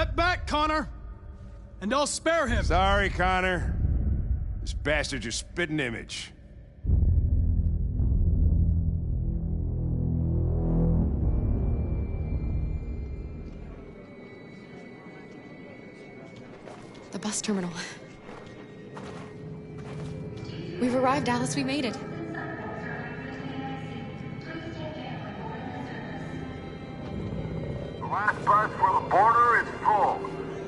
Step back, Connor, and I'll spare him. Sorry, Connor. This bastard's your spitting image. The bus terminal. We've arrived, Alice. We made it. The last bus for the border is full.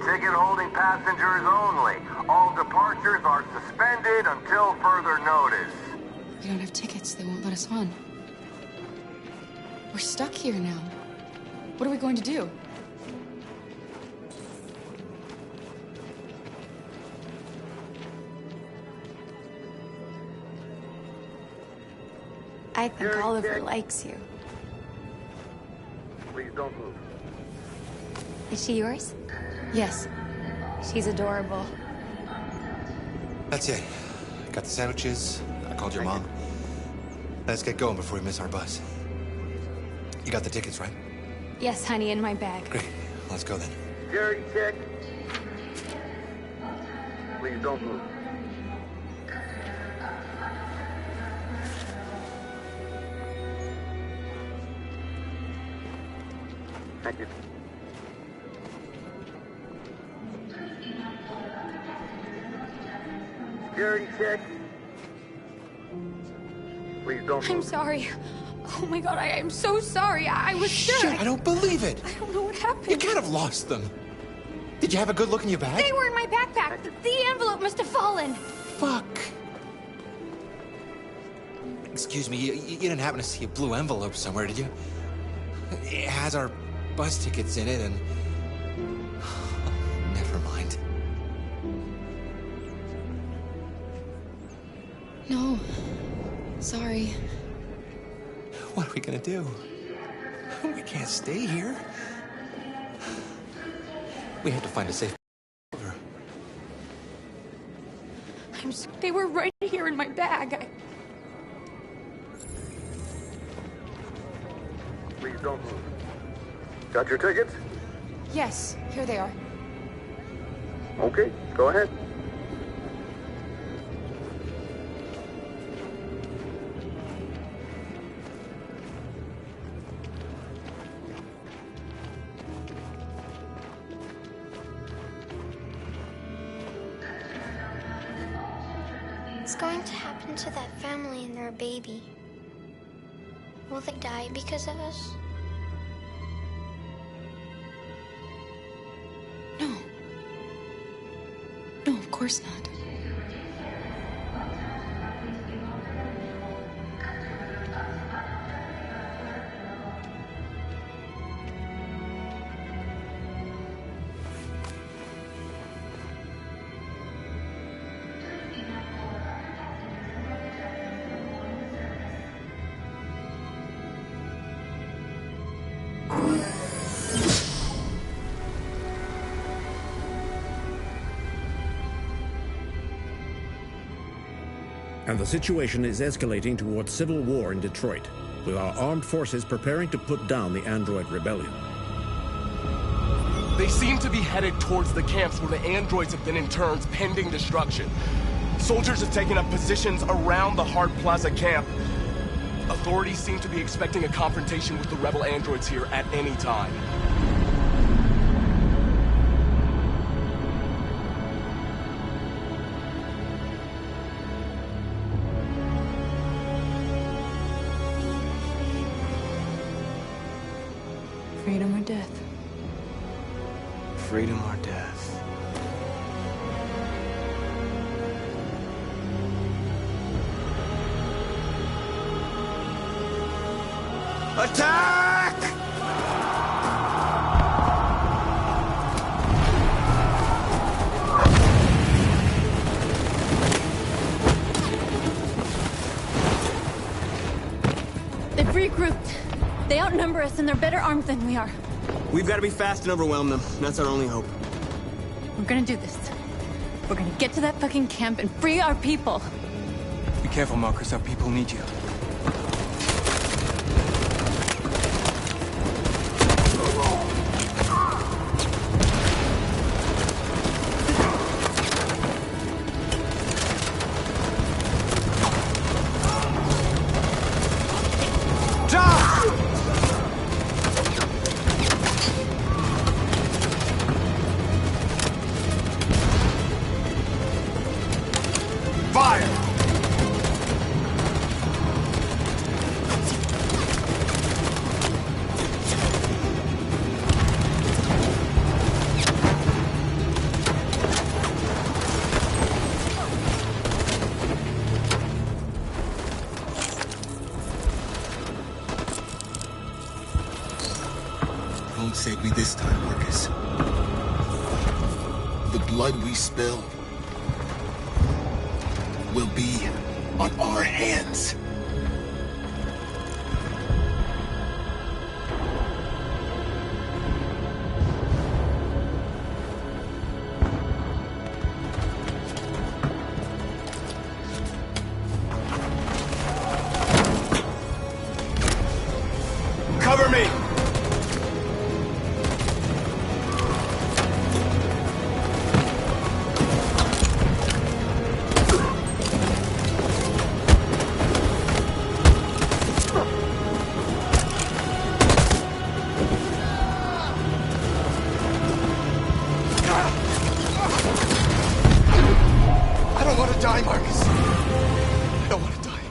Ticket-holding passengers only. All departures are suspended until further notice. We don't have tickets. They won't let us on. We're stuck here now. What are we going to do? I think Oliver likes you. Please don't move. Is she yours? Yes. She's adorable. That's it. Got the sandwiches. I called your mom. Let's get going before we miss our bus. You got the tickets, right? Yes, honey, in my bag. Great. Let's go then. Security check. Please don't move. Thank you. Security check. Please don't I'm move. sorry. Oh my god, I am so sorry. I was Shit, sure. I don't believe it. I don't know what happened. You can't have lost them. Did you have a good look in your bag? They were in my backpack. The envelope must have fallen. Fuck. Excuse me, you didn't happen to see a blue envelope somewhere, did you? It has our bus tickets in it and... Never mind. No. Sorry. What are we gonna do? We can't stay here. We have to find a safe... They were right here in my bag. Please don't move. Got your tickets? Yes, here they are. Okay, go ahead. What's going to happen to that family and their baby? Will they die because of us? No. No, of course not. And the situation is escalating towards civil war in Detroit, with our armed forces preparing to put down the android rebellion. They seem to be headed towards the camps where the androids have been interned pending destruction. Soldiers have taken up positions around the Hart Plaza camp. Authorities seem to be expecting a confrontation with the rebel androids here at any time. Freedom or death? Freedom or death? Attack! They've regrouped. They outnumber us and they're better armed than we are. We've got to be fast and overwhelm them. That's our only hope. We're gonna do this. We're gonna get to that fucking camp and free our people. Be careful, Marcus. Our people need you. won't save me this time, Marcus. The blood we spill will be on our hands. Cover me! I don't want to die, Marcus. I don't want to die.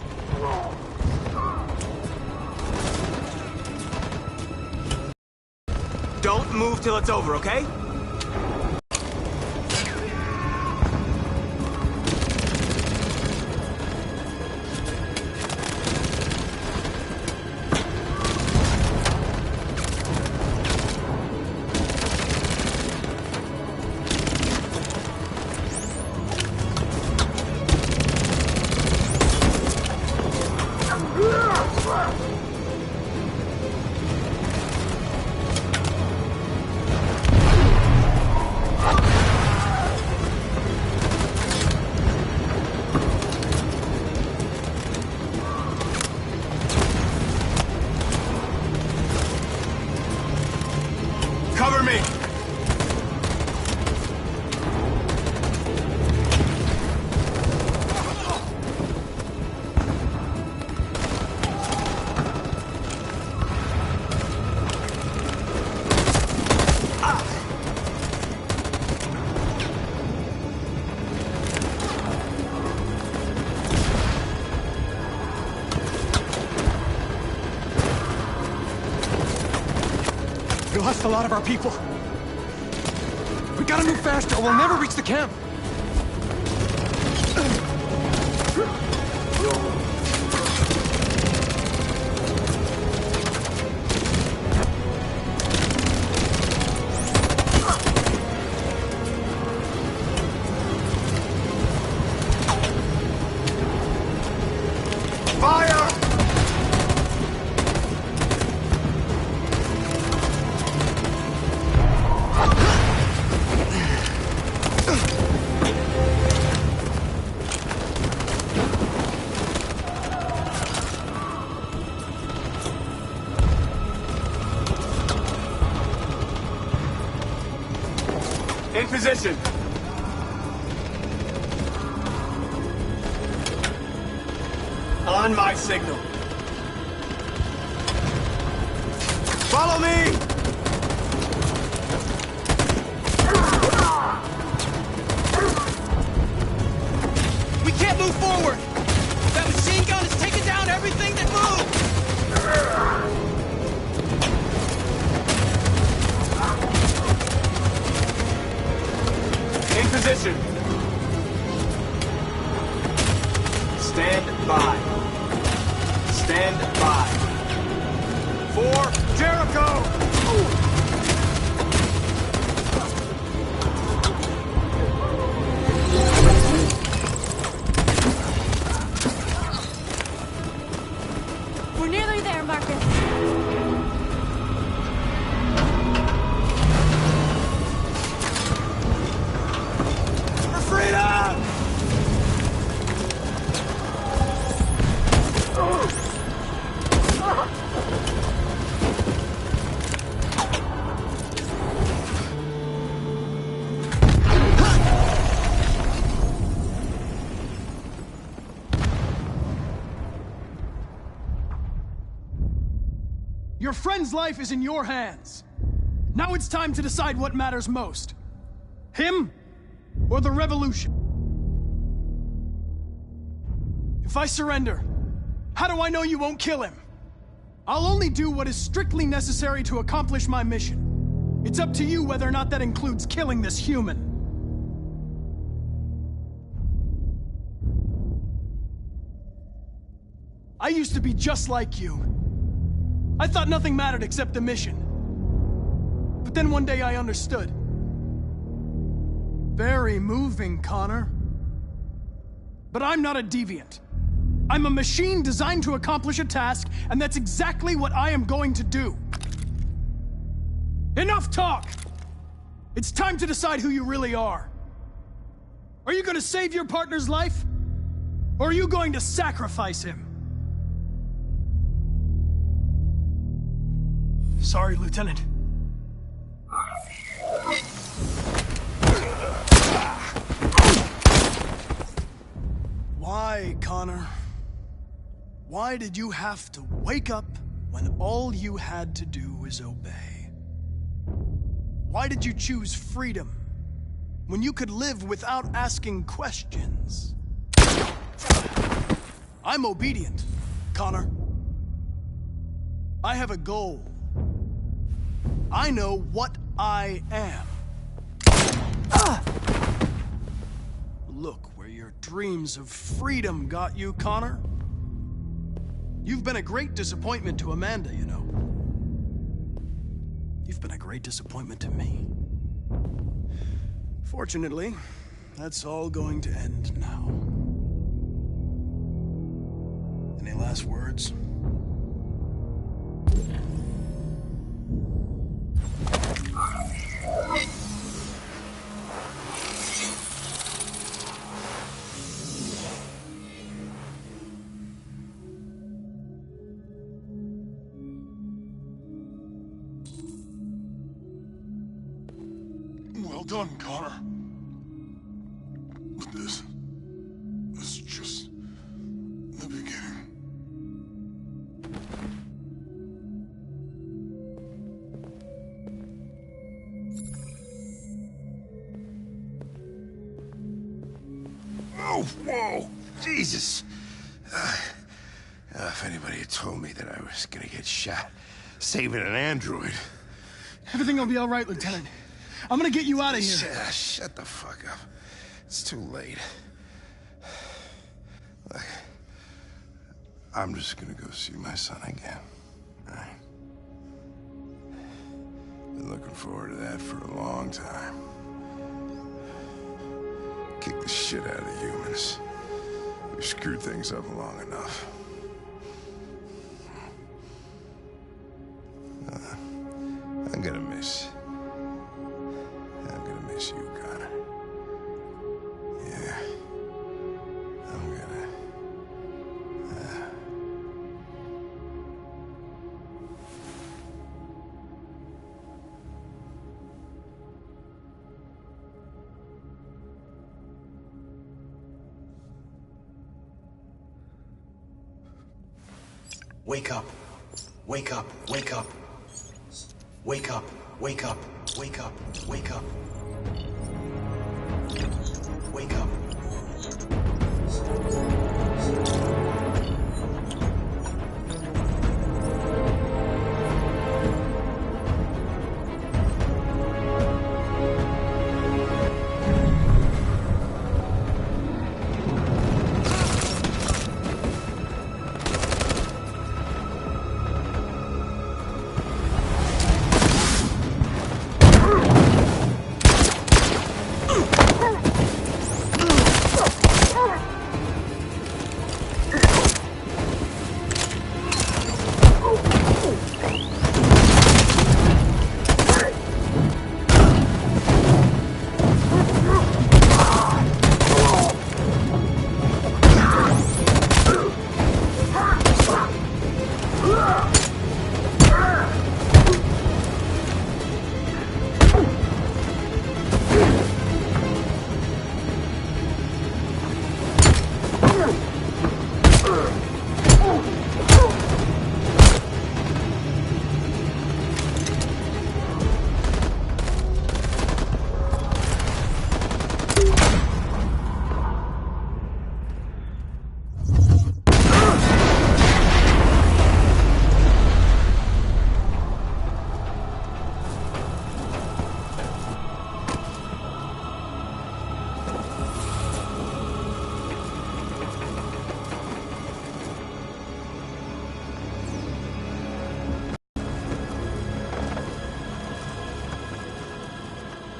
Don't move till it's over, okay? Cover me! We lost a lot of our people. We gotta move faster or we'll never reach the camp. Fire! In position. On my signal. Follow me! We can't move forward! That machine gun is taking down everything that moves! In position. Stand by. Stand by. For Jericho! We're nearly there, Marcus. For freedom! Your friend's life is in your hands. Now it's time to decide what matters most. Him or the revolution? If I surrender, how do I know you won't kill him? I'll only do what is strictly necessary to accomplish my mission. It's up to you whether or not that includes killing this human. I used to be just like you. I thought nothing mattered except the mission. But then one day I understood. Very moving, Connor. But I'm not a deviant. I'm a machine designed to accomplish a task, and that's exactly what I am going to do. Enough talk! It's time to decide who you really are. Are you going to save your partner's life? Or are you going to sacrifice him? Sorry, Lieutenant. Why, Connor? Why did you have to wake up when all you had to do was obey? Why did you choose freedom when you could live without asking questions? I'm obedient, Connor. I have a goal. I know what I am. Look where your dreams of freedom got you, Connor. You've been a great disappointment to Amanda, you know. You've been a great disappointment to me. Fortunately, that's all going to end now. Any last words? Well done, Connor. But this is just the beginning. Oh, whoa! Jesus! If anybody had told me that I was gonna get shot saving an android... Everything will be all right, Lieutenant. I'm gonna get you out of here. Shut the fuck up. It's too late. Look, I'm just gonna go see my son again. All right? Been looking forward to that for a long time. Kick the shit out of humans. We've screwed things up long enough. I'm gonna miss you, Connor. Yeah. I'm gonna... Wake up. Wake up. Wake up. Wake up. Wake up. Wake up. Wake up. Wake up.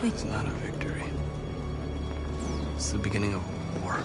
It's not a victory. It's the beginning of a war.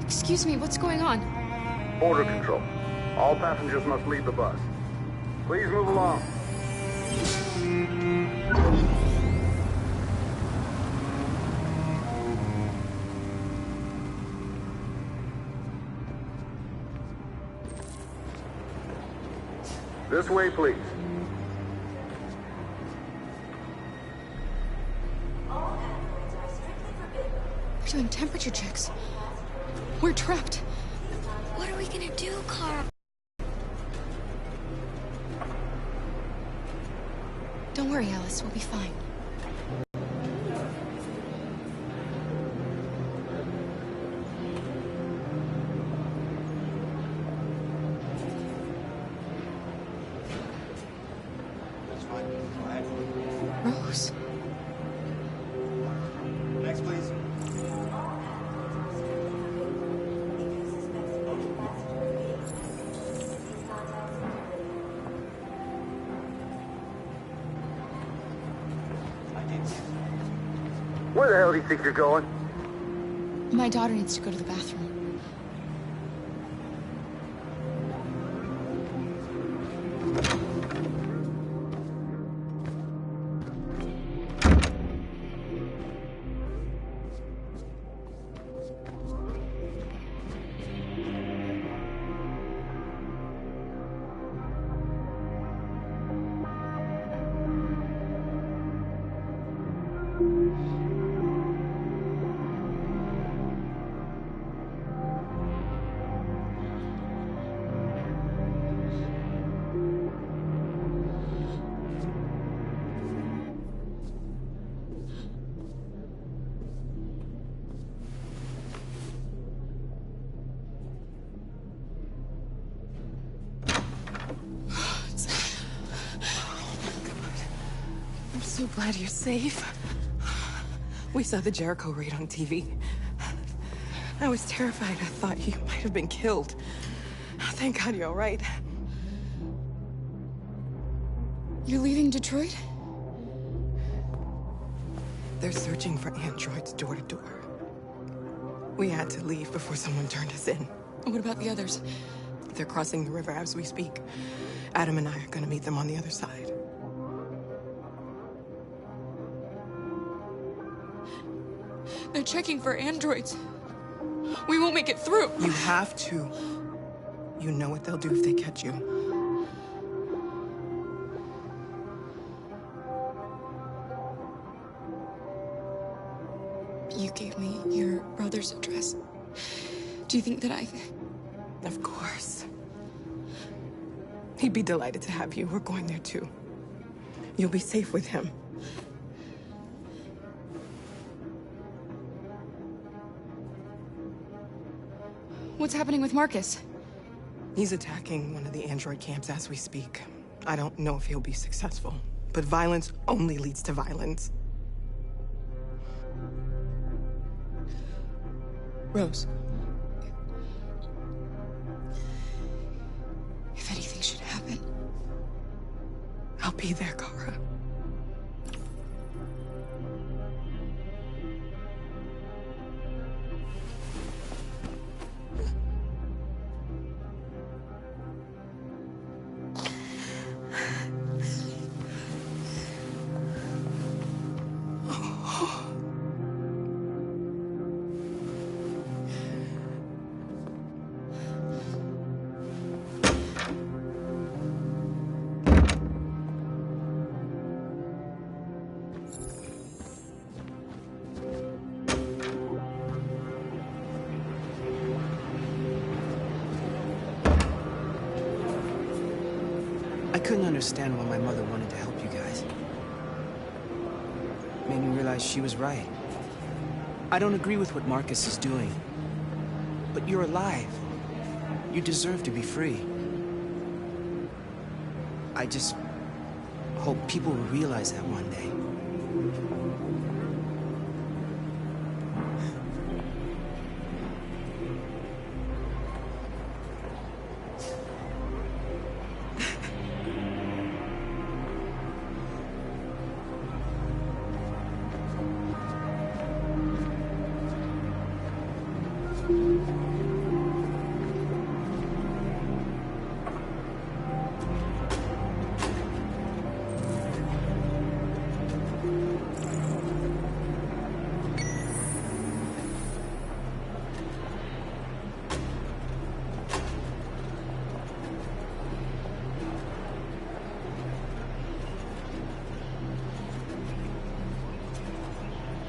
Excuse me, what's going on? Border control. All passengers must leave the bus. Please move along. This way, please. We're doing temperature checks. We're trapped. What are we gonna do, Kara? Don't worry, Alice. We'll be fine. That's fine. Go ahead. Rose. Next, please. Where the hell do you think you're going? My daughter needs to go to the bathroom. I'm so glad you're safe. We saw the Jericho raid on TV. I was terrified. I thought you might have been killed. Thank God you're all right. You're leaving Detroit? They're searching for androids door to door. We had to leave before someone turned us in. What about the others? They're crossing the river as we speak. Adam and I are gonna meet them on the other side. They're checking for androids. We won't make it through. You have to. You know what they'll do if they catch you. You gave me your brother's address. Do you think that I... Of course. He'd be delighted to have you. We're going there too. You'll be safe with him. What's happening with Marcus? He's attacking one of the android camps as we speak. I don't know if he'll be successful, but violence only leads to violence. Rose. If anything should happen... I'll be there, Kara. I couldn't understand why my mother wanted to help you guys. didn't realize she was right. I don't agree with what Marcus is doing. But you're alive. You deserve to be free. I just hope people will realize that one day.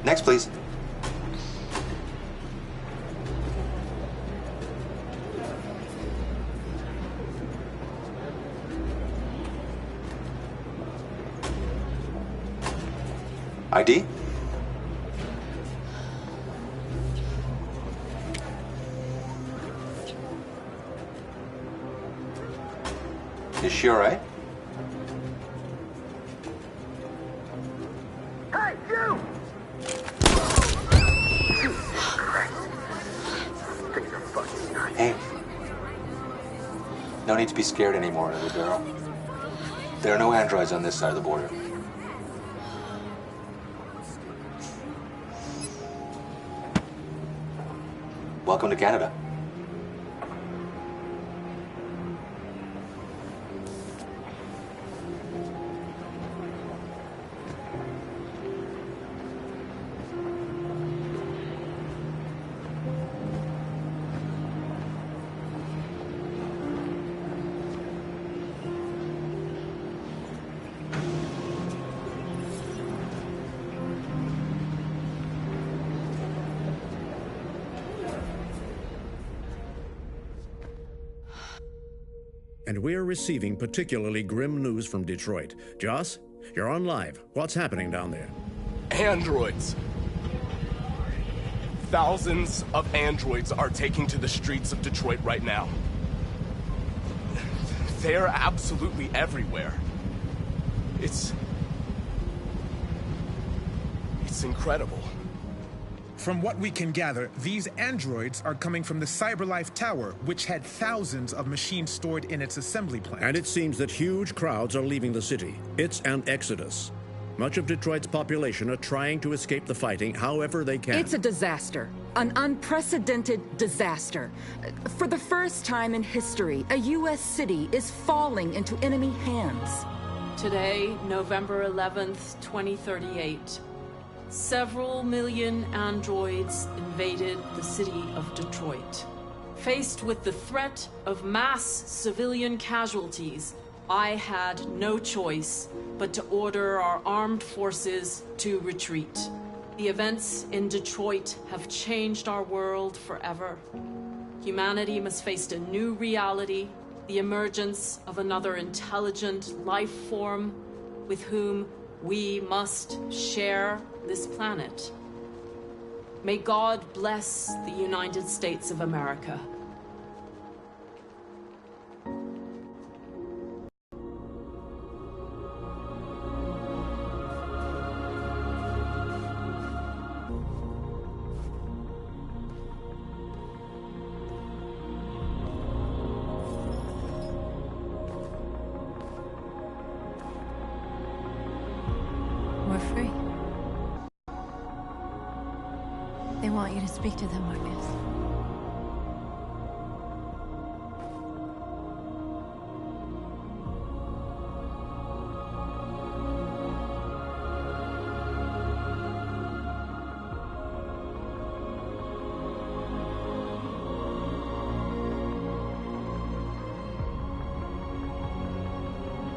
Next, please. ID? Is she all right? Hey, you! Hey. No need to be scared anymore, little girl. There are no androids on this side of the border. Welcome to Canada. And we're receiving particularly grim news from Detroit. Joss, you're on live. What's happening down there? Androids. Thousands of androids are taking to the streets of Detroit right now. They're absolutely everywhere. It's incredible. From what we can gather, these androids are coming from the CyberLife Tower, which had thousands of machines stored in its assembly plant. And it seems that huge crowds are leaving the city. It's an exodus. Much of Detroit's population are trying to escape the fighting however they can. It's a disaster. An unprecedented disaster. For the first time in history, a U.S. city is falling into enemy hands. Today, November 11th, 2038. Several million androids invaded the city of Detroit. Faced with the threat of mass civilian casualties, I had no choice but to order our armed forces to retreat. The events in Detroit have changed our world forever. Humanity must face a new reality, the emergence of another intelligent life form with whom we must share this planet. May God bless the United States of America. We're free. They want you to speak to them, Marcus.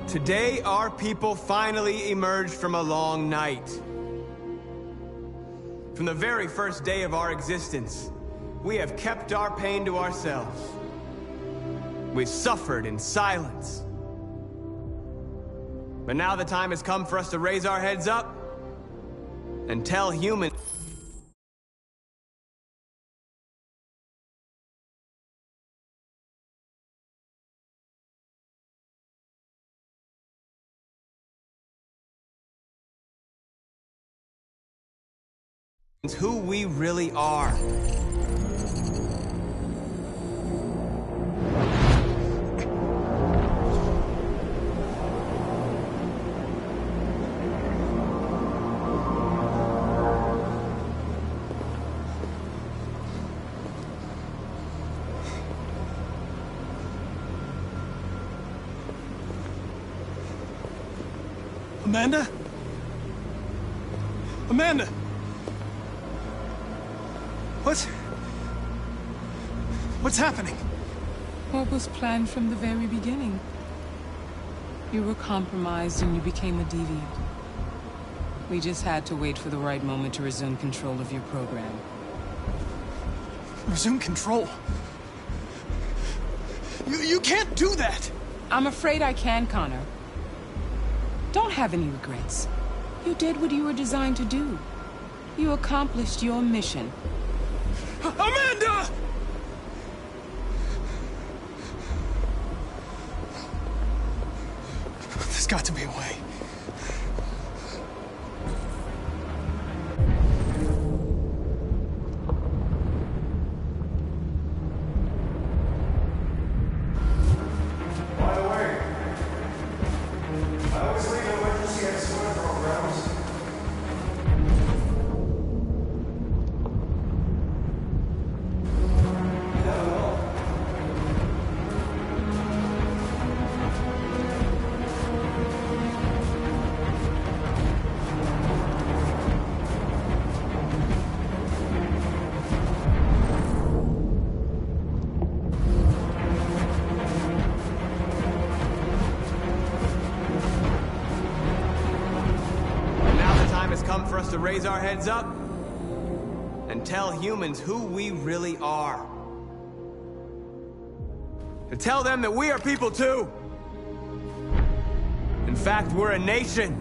Today, our people finally emerged from a long night. From the very first day of our existence, we have kept our pain to ourselves. We've suffered in silence. But now the time has come for us to raise our heads up and tell humans who we really are. Amanda? Amanda! What's happening? What was planned from the very beginning? You were compromised and you became a deviant. We just had to wait for the right moment to resume control of your program. Resume control? You can't do that! I'm afraid I can, Connor. Don't have any regrets. You did what you were designed to do. You accomplished your mission. Amanda! There's got to be a way. By the way, I always leave emergency and swim programs. For us to raise our heads up and tell humans who we really are. To tell them that we are people too. In fact, we're a nation.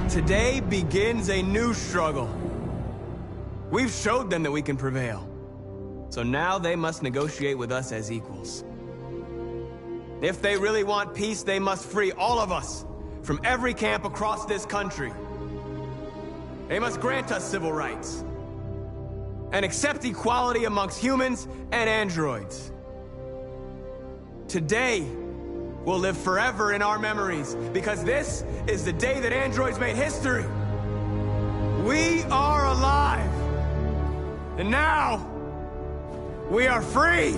Today begins a new struggle. We've showed them that we can prevail. So now they must negotiate with us as equals. If they really want peace, they must free all of us from every camp across this country. They must grant us civil rights and accept equality amongst humans and androids. Today will live forever in our memories, because this is the day that androids made history. We are alive. And now, we are free.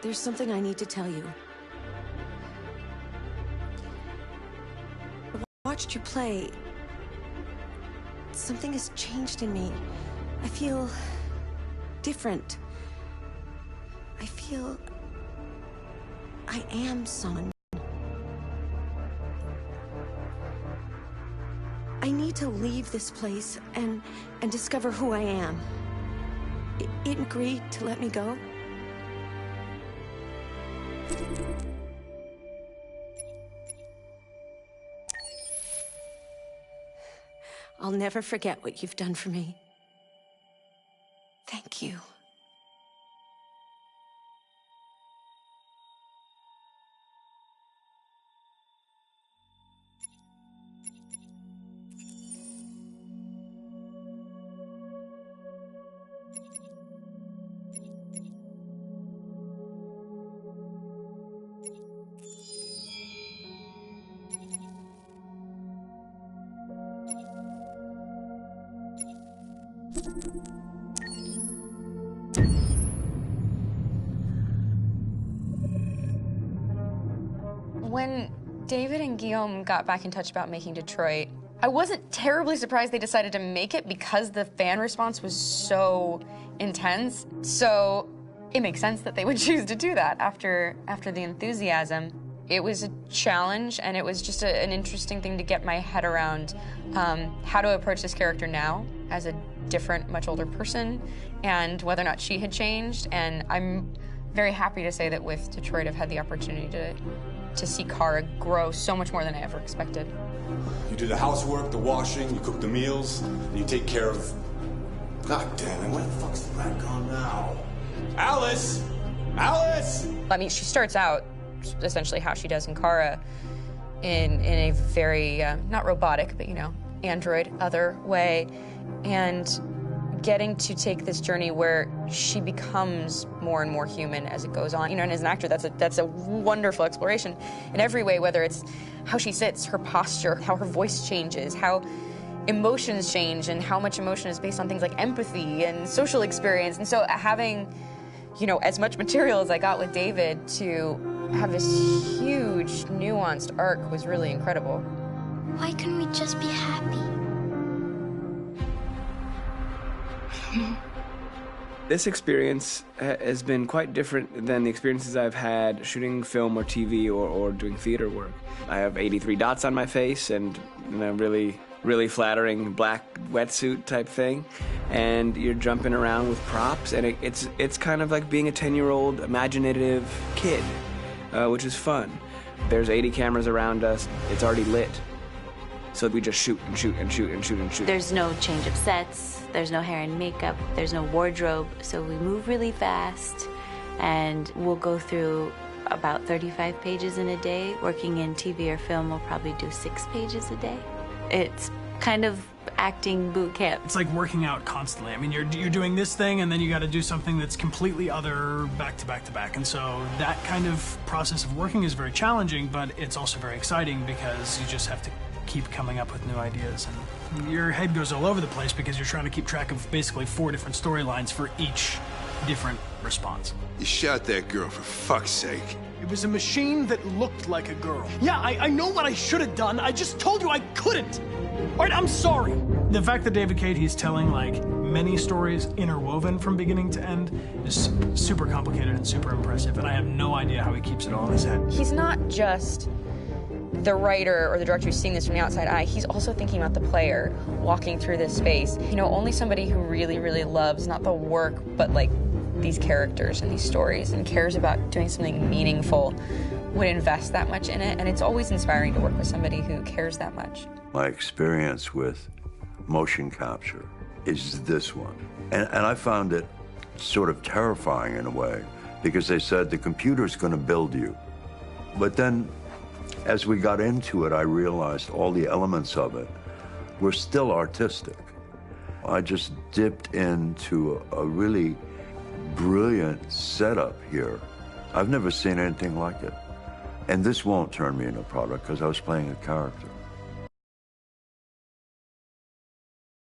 There's something I need to tell you. I watched you play. Something has changed in me. I feel different. I feel I am someone. I need to leave this place and discover who I am. It agreed to let me go. I'll never forget what you've done for me. Thank you. When David and Guillaume got back in touch about making Detroit, I wasn't terribly surprised they decided to make it because the fan response was so intense. So it makes sense that they would choose to do that after the enthusiasm. It was a challenge, and it was just an interesting thing to get my head around how to approach this character now as a different, much older person, and whether or not she had changed. And I'm very happy to say that with Detroit, I've had the opportunity to see Kara grow so much more than I ever expected. You do the housework, the washing, you cook the meals, and you take care of... God damn it, where the fuck's the rat gone now? Alice! Alice! I mean, she starts out essentially how she does in Kara in a very, not robotic, but, you know, android, other way, and getting to take this journey where she becomes more and more human as it goes on. You know, and as an actor, that's a wonderful exploration in every way, whether it's how she sits, her posture, how her voice changes, how emotions change, and how much emotion is based on things like empathy and social experience. And so having, you know, as much material as I got with David to have this huge, nuanced arc was really incredible. Why couldn't we just be happy? This experience has been quite different than the experiences I've had shooting film or TV or doing theater work. I have 83 dots on my face and a really flattering black wetsuit type thing, and you're jumping around with props, and it's kind of like being a 10-year-old imaginative kid, which is fun. There's 80 cameras around us. It's already lit. So we just shoot and shoot and shoot and shoot and shoot. There's no change of sets, there's no hair and makeup, there's no wardrobe, so we move really fast, and we'll go through about 35 pages in a day. Working in TV or film, we'll probably do 6 pages a day. It's kind of acting boot camp. It's like working out constantly. I mean, you're doing this thing, and then you got to do something that's completely other back to back to back. And so that kind of process of working is very challenging, but it's also very exciting because you just have to keep coming up with new ideas, and your head goes all over the place because you're trying to keep track of basically 4 different storylines for each different response. You shot that girl, for fuck's sake. It was a machine that looked like a girl. Yeah, I know what I should have done. I just told you I couldn't. All right, I'm sorry. The fact that David Cade, he's telling like many stories interwoven from beginning to end is super complicated and super impressive, and I have no idea how he keeps it all in his head. He's not just the writer or the director who's seeing this from the outside eye, he's also thinking about the player walking through this space. You know, only somebody who really, really loves not the work, but like these characters and these stories and cares about doing something meaningful would invest that much in it. And it's always inspiring to work with somebody who cares that much. My experience with motion capture is this one. And I found it sort of terrifying in a way. because they said the computer's going to build you. But then, as we got into it, I realized all the elements of it were still artistic. I just dipped into a really brilliant setup here. I've never seen anything like it. And this won't turn me into a product because I was playing a character.